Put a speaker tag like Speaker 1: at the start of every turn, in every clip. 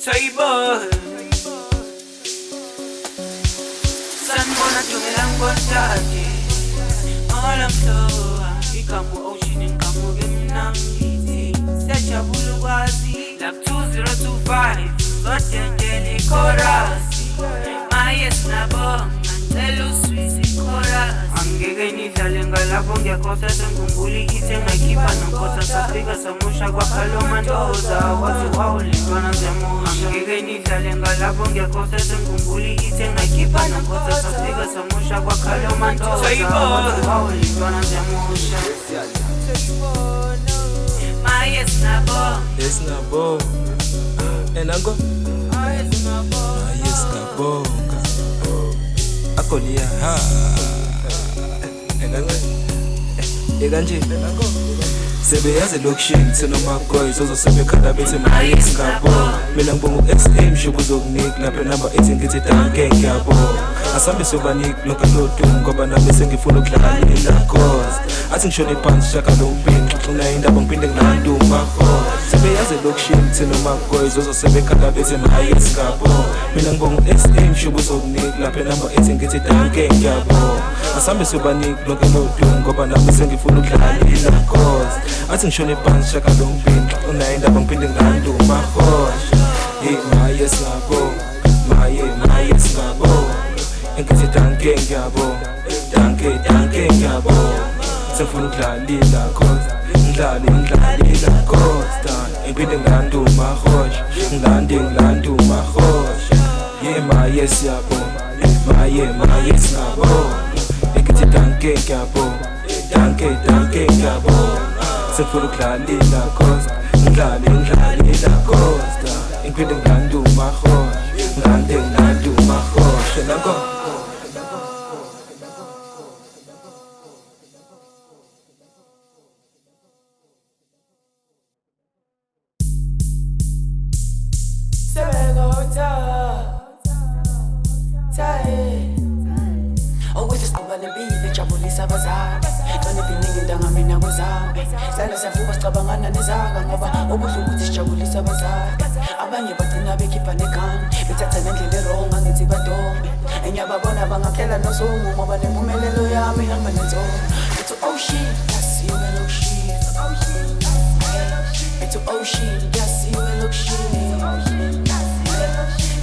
Speaker 1: Toyboy sanibona jongela ngkodade olamhlowa igamu ocean ingamuke mnangithi siyajabula ukwazi lap 2025 zodengela chorus maye sinabonga ngicela uswisi chorus angeke nidlale ngalapho ngiyakho sengikhumbula ithi ngayikhipha nonkotha safika samusha kwakhalomandoza wathi wawulintwana zemusha angeke nidlale ngalapho ngiyakho sengikhumbula ithi ngayikhipha nonkotha safika samusha kwakhalomandoza wathi wawulintwana zemusha maye sinabonga
Speaker 2: enango ayesingabonga akolia ha ekanje sebeyazi lokushini thina magoys ozosebekhanda bethi maye singabonga mina ngibonga u-XM shubu zokunika lapho number 8 ngithi danke ngiyabonga asambe sobanika lonke lodumo ngoba nami sengifuna ukudlalela cause athi ngishone phansi shaka lo mpinxo xina indaba ngiphinde ngilanduma sebeyazi lokushini thina magoys ozosebekhanda bethi maye singabonga mina ngibonga u-XM shubu zokunika lapho number 8 ngithi danke ngiyabonga asambe sobanika lonke lodumo ngoba nami sengifuna ukudlalela cause athi ngishone phansi shaka lo mpinxo xina indaba ngiphinde ngilanduma hey maye singabonga maye singabonga engithi danke ngiyabonga danke ngiyabonga sengifuna ukudlalela cause ngidlalela cause ngiphinde ngilanduma hosh ngilanduma hosh yeah maye siyabonga maye singabonga engithi danke ngiyabonga danke ngiyabonga sengifuna ukudlalela cause ngidlalela cause ngiphinde ngilanduma hosh ngilanduma hosh nango
Speaker 3: Safuba sicabangana nezaka ngoba obuhle ukuthi sijabulisa abazali abanye bagcina bekhipha negani bethatha nendlela erong angithi badonga enyababona bangakela nosumu ngoba nempumelelo yami ihamba nenzonga bethi oh shit yasiwe look shit bethi oh shit yasiwe look shit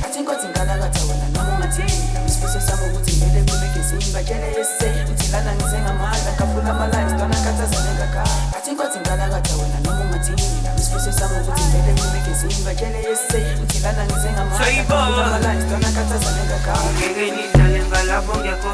Speaker 3: athi inkothi ngalakatha wena noma ungathini isifiso sami ukuthi ngivele ngibeke batshele yese uthi lana ngisengamandla ngafuna ama-lines dona khathazaneka khaya athi inkothi ngalakatha wena noma ungathini isifiso sami ukuthi ngivele ngibeke batshele yese uthi lana ngisengamandla ngafuna ama-lines dona khathazaneka khaya
Speaker 1: angeke nidlale ngalapho ngiyakho